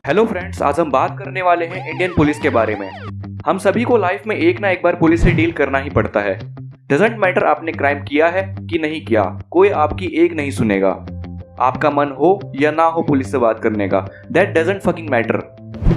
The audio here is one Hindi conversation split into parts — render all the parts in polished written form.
हेलो फ्रेंड्स, आज हम बात करने वाले हैं इंडियन पुलिस के बारे में। हम सभी को लाइफ में एक ना एक बार पुलिस से डील करना ही पड़ता है। डजंट मैटर आपने क्राइम किया है कि नहीं किया, कोई आपकी एक नहीं सुनेगा। आपका मन हो या ना हो पुलिस से बात करने का, दैट डजंट फकिंग मैटर।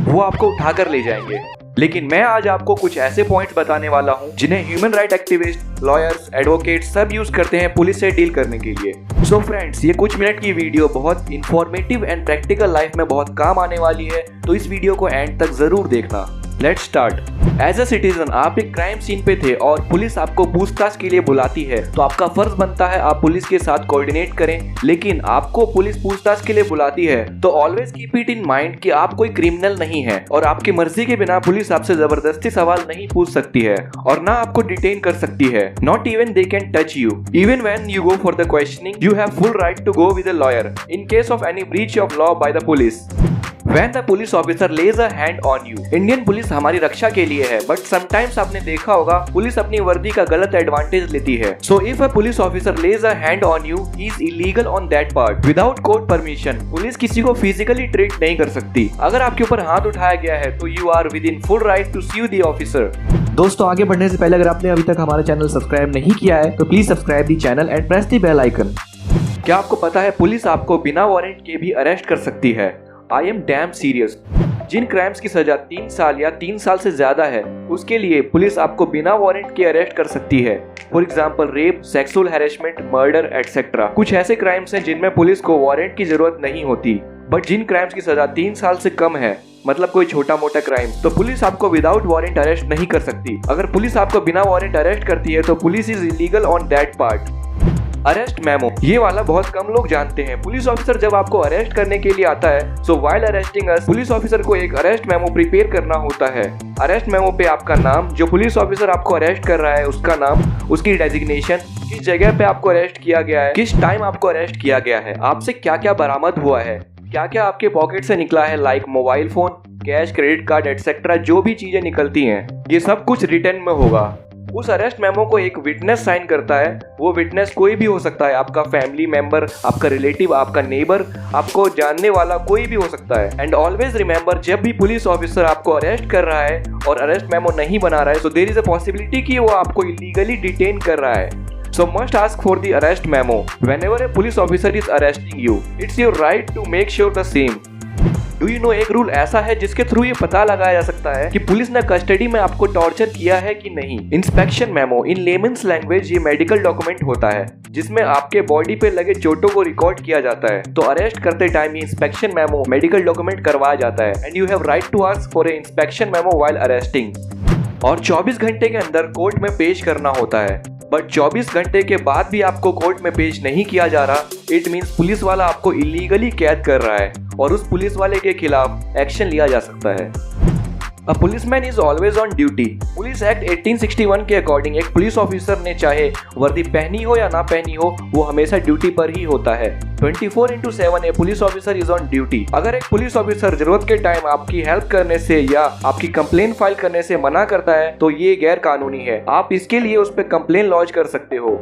वो आपको उठाकर ले जाएंगे। लेकिन मैं आज आपको कुछ ऐसे पॉइंट्स बताने वाला हूँ जिन्हें human right activist, lawyers, advocate सब यूज करते हैं पुलिस से डील करने के लिए। सो फ्रेंड्स, ये कुछ मिनट की वीडियो बहुत इंफॉर्मेटिव एंड प्रैक्टिकल लाइफ में बहुत काम आने वाली है, तो इस वीडियो को एंड तक जरूर देखना। Let's start. As a citizen आप एक क्राइम सीन पे थे और पुलिस आपको पूछताछ के लिए बुलाती है, तो आपका फर्ज बनता है आप पुलिस के साथ कोऑर्डिनेट करें। लेकिन आपको पुलिस पूछताछ के लिए बुलाती है तो always keep it in mind कि आप कोई क्रिमिनल नहीं है और आपकी मर्जी के बिना पुलिस आपसे जबरदस्ती सवाल नहीं पूछ सकती है और ना आपको डिटेन कर सकती है। Not even they can touch you. Even when you go for the questioning, you have full right to go with a lawyer in case of any breach of law by the police. When the police officer lays a hand on you, Indian police हमारी रक्षा के लिए है, बट समटाइम्स आपने देखा होगा पुलिस अपनी वर्दी का गलत एडवांटेज लेती है। So if a police officer lays a hand on you, he is illegal on that part. Without court permission, police किसी को फिजिकली ट्रीट नहीं कर सकती। अगर आपके ऊपर हाथ उठाया गया है तो you are within full right to sue the officer. दोस्तों, आगे बढ़ने से पहले अगर आपने अभी तक हमारा चैनल सब्सक्राइब नहीं किया है तो please subscribe the channel and press the bell icon. क्या आपको पता है पुलिस आपको बिना वारंट के भी अरेस्ट कर सकती है? I am damn serious. जिन क्राइम्स की सजा 3 साल या 3 साल से ज्यादा है, उसके लिए पुलिस आपको बिना वारंट के अरेस्ट कर सकती है। For example rape, sexual harassment, murder etcetera. कुछ ऐसे क्राइम्स हैं जिनमें पुलिस को वारंट की जरूरत नहीं होती, बट जिन क्राइम्स की सजा 3 साल से कम है, मतलब कोई छोटा मोटा क्राइम, तो पुलिस आपको विदाउट वारंट अरेस्ट नहीं कर सकती। अगर पुलिस आपको बिना वारंट अरेस्ट करती है तो police is illegal on that part. Arrest memo, ये वाला बहुत कम लोग जानते हैं। पुलिस ऑफिसर जब आपको अरेस्ट करने के लिए आता है, सो व्हाइल अरेस्टिंग अस, पुलिस ऑफिसर को एक अरेस्ट मेमो प्रिपेयर करना होता है। अरेस्ट मेमो पे आपका नाम, जो पुलिस ऑफिसर आपको अरेस्ट कर रहा है उसका नाम, उसकी डेजिग्नेशन, किस जगह पे आपको अरेस्ट किया गया है, किस टाइम आपको अरेस्ट किया गया है, आपसे क्या क्या बरामद हुआ है, क्या क्या आपके पॉकेट से निकला है, like mobile phone, cash, credit card etcetera, जो भी चीजें निकलती हैं, ये सब कुछ रिटर्न में होगा। उस अरेस्ट मेमो को एक विटनेस साइन करता है। वो विटनेस कोई भी हो सकता है, आपका फैमिली मेंबर, आपका रिलेटिव, आपका नेबर, आपको जानने वाला कोई भी हो सकता है। एंड ऑलवेज रिमेंबर, जब भी पुलिस ऑफिसर आपको अरेस्ट कर रहा है और अरेस्ट मेमो नहीं बना रहा है, so there is a possibility कि वो आपको इलीगली डिटेन कर रहा है। So must ask for the arrest memo whenever a police officer is arresting you. It's your right to make sure the same. Do you know, एक रूल ऐसा है जिसके थ्रू ये पता लगाया जा सकता है कि पुलिस ने कस्टडी में आपको टॉर्चर किया है कि नहीं। इंस्पेक्शन मेमो, इन लेमन्स लैंग्वेज ये मेडिकल डॉक्यूमेंट होता है जिसमें आपके बॉडी पे लगे चोटों को रिकॉर्ड किया जाता है। तो अरेस्ट करते टाइम ये इंस्पेक्शन मेमो मेडिकल डॉक्यूमेंट करवाया जाता है and you have right to ask for a inspection memo while arresting. और 24 घंटे के अंदर कोर्ट में पेश करना होता है, बट 24 घंटे के बाद भी आपको कोर्ट में पेश नहीं किया जा रहा, इट मीन्स पुलिस वाला आपको इलीगली कैद कर रहा है और उस पुलिस वाले के खिलाफ एक्शन लिया जा सकता है। A policeman is always on duty. Police act 1861 के अकॉर्डिंग एक पुलिस ऑफिसर ने चाहे वर्दी पहनी हो या ना पहनी हो, वो हमेशा ड्यूटी पर ही होता है। 24/7 a police officer is on duty. अगर एक पुलिस ऑफिसर जरूरत के टाइम आपकी हेल्प करने से या आपकी कंप्लेन फाइल करने से मना करता है तो ये गैर कानूनी है। आप इसके लिए उस पर कंप्लेन लॉन्च कर सकते हो।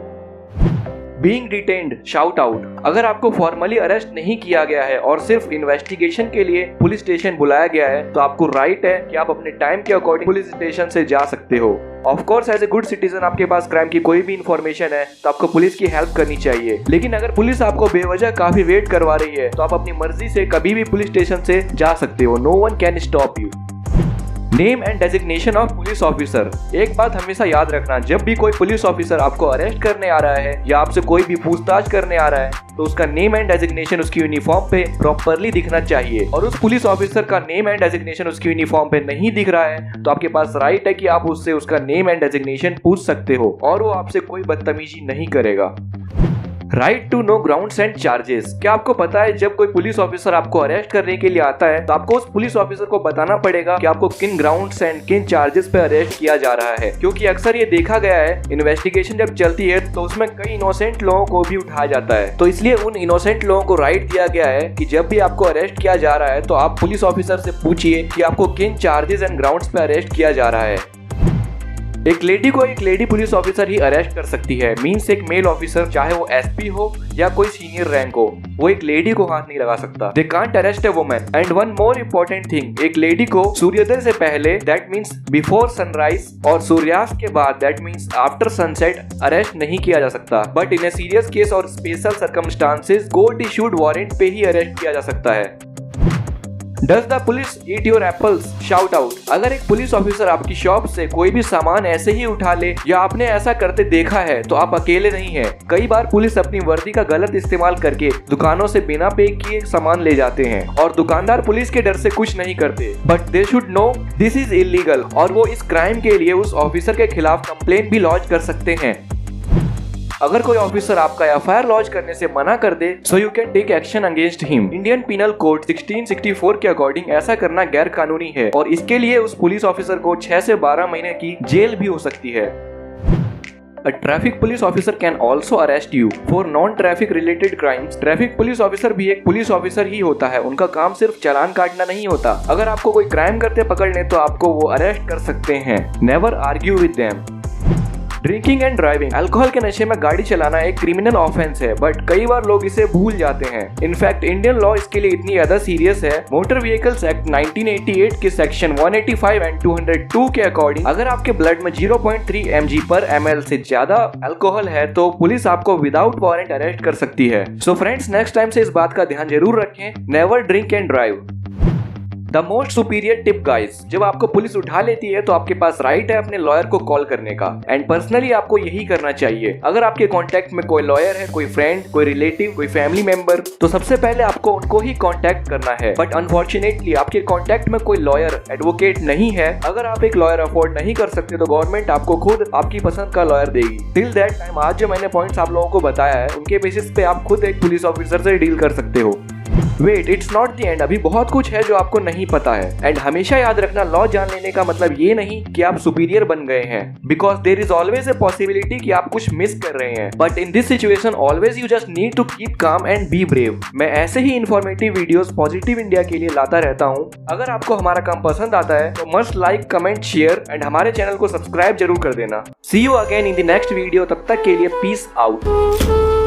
Being detained, shout out. अगर आपको फॉर्मली अरेस्ट नहीं किया गया है और सिर्फ इन्वेस्टिगेशन के लिए पुलिस स्टेशन बुलाया गया है, तो आपको राइट है कि आप अपने टाइम के अकॉर्डिंग पुलिस स्टेशन से जा सकते हो। Of course as a good citizen आपके पास क्राइम की कोई भी इंफॉर्मेशन है तो आपको पुलिस की हेल्प करनी चाहिए। लेकिन अगर पुलिस आपको बेवजह काफी वेट करवा रही है तो आप अपनी मर्जी से कभी भी पुलिस स्टेशन से जा सकते हो। No one can stop you. Name and designation of police officer. एक बात हमेशा याद रखना, जब भी कोई पुलिस ऑफिसर आपको अरेस्ट करने आ रहा है या आपसे कोई भी पूछताछ करने आ रहा है, तो उसका नेम एंड डेजिग्नेशन उसकी यूनिफॉर्म पे प्रॉपरली दिखना चाहिए। और उस पुलिस ऑफिसर का नेम एंड डेजिग्नेशन उसकी यूनिफॉर्म पे नहीं दिख रहा है तो आपके पास राइट है कि आप उससे उसका नेम एंड डेजिग्नेशन पूछ सकते हो और वो आपसे कोई बदतमीजी नहीं करेगा। Right to know grounds and charges. क्या आपको पता है जब कोई पुलिस ऑफिसर आपको अरेस्ट करने के लिए आता है तो आपको उस पुलिस ऑफिसर को बताना पड़ेगा कि आपको किन ग्राउंड्स एंड किन चार्जेस पे अरेस्ट किया जा रहा है, क्योंकि अक्सर ये देखा गया है इन्वेस्टिगेशन जब चलती है तो उसमें कई इनोसेंट लोगों को भी उठाया जाता है। तो इसलिए उन इनोसेंट लोगों को राइट दिया गया है कि जब भी आपको अरेस्ट किया जा रहा है तो आप पुलिस ऑफिसर से पूछिए कि आपको किन चार्जेस एंड ग्राउंड्स पे अरेस्ट किया जा रहा है। एक लेडी को एक लेडी पुलिस ऑफिसर ही अरेस्ट कर सकती है। मींस एक मेल ऑफिसर, चाहे वो एसपी हो या कोई सीनियर रैंक हो, वो एक लेडी को हाथ नहीं लगा सकता। They can't arrest a woman. And one more important thing, एक लेडी को सूर्योदय से पहले, दैट मीन्स बिफोर सनराइज, और सूर्यास्त के बाद, that means after sunset, arrest नहीं किया जा सकता। But in a serious case और special circumstances court issued warrant पे ही अरेस्ट किया जा सकता है। Does the police eat your apples? Shout out। अगर एक पुलिस ऑफिसर आपकी शॉप से कोई भी सामान ऐसे ही उठा ले या आपने ऐसा करते देखा है तो आप अकेले नहीं हैं। कई बार पुलिस अपनी वर्दी का गलत इस्तेमाल करके दुकानों से बिना पे किए सामान ले जाते हैं और दुकानदार पुलिस के डर से कुछ नहीं करते। But they should know this is illegal और वो इस क्राइम के लिए उस ऑफिसर के खिलाफ कंप्लेंट भी लॉन्च कर सकते हैं। अगर कोई ऑफिसर आपका एफआईआर लॉन्च करने से मना कर दे, so you can take action against him. Indian penal code 1664 के अकॉर्डिंग ऐसा करना गैर कानूनी है और इसके लिए उस पुलिस ऑफिसर को 6 से 12 महीने की जेल भी हो सकती है। A traffic police officer can also arrest you for non-traffic related crimes। Traffic police officer भी एक पुलिस ऑफिसर ही होता है, उनका काम सिर्फ चालान काटना नहीं होता। अगर आपको कोई क्राइम करते पकड़ ले तो आपको वो अरेस्ट कर सकते हैं। Never argue with them. Drinking and driving, alcohol के नशे में गाड़ी चलाना एक क्रिमिनल ऑफेंस है, बट कई बार लोग इसे भूल जाते हैं। इनफैक्ट इंडियन लॉ इसके लिए इतनी ज्यादा सीरियस है। मोटर व्हीकल्स एक्ट 1988 के सेक्शन 185 एंड 202 के अकॉर्डिंग अगर आपके ब्लड में 0.3 mg/ml से ज्यादा अल्कोहल है तो पुलिस आपको विदाउट वारंट अरेस्ट कर सकती है। सो फ्रेंड्स, नेक्स्ट टाइम से इस बात का ध्यान जरूर रखें। Never drink and drive. The most superior tip guys, जब आपको पुलिस उठा लेती है तो आपके पास राइट है अपने लॉयर को कॉल करने का। एंड पर्सनली आपको यही करना चाहिए। अगर आपके कांटेक्ट में कोई लॉयर है, कोई फ्रेंड, कोई रिलेटिव, कोई फैमिली मेंबर, तो सबसे पहले आपको उनको ही कांटेक्ट करना है। बट अनफॉर्चुनेटली आपके कांटेक्ट में कोई लॉयर, एडवोकेट नहीं है। अगर आप एक लॉयर अफोर्ड नहीं कर सकते तो गवर्नमेंट आपको खुद आपकी पसंद का लॉयर देगी। टिल दैट टाइम आज जो मैंने पॉइंट्स आप लोगों को बताया है उनके बेसिस पे आप खुद एक पुलिस ऑफिसर से डील कर सकते हो। Wait, it's not the end. अभी बहुत कुछ है जो आपको नहीं पता है। एंड हमेशा याद रखना, लॉ जान लेने का मतलब ये नहीं कि आप सुपीरियर बन गए हैं, because there is always a possibility कि आप कुछ मिस कर रहे हैं। But in this situation always you just need to keep calm and be brave. मैं ऐसे ही इन्फॉर्मेटिव वीडियोस पॉजिटिव इंडिया के लिए लाता रहता हूँ। अगर आपको हमारा काम पसंद आता है तो must like, comment, share and हमारे चैनल को सब्सक्राइब जरूर कर देना। See you again in the next video. तब तक के लिए पीस आउट।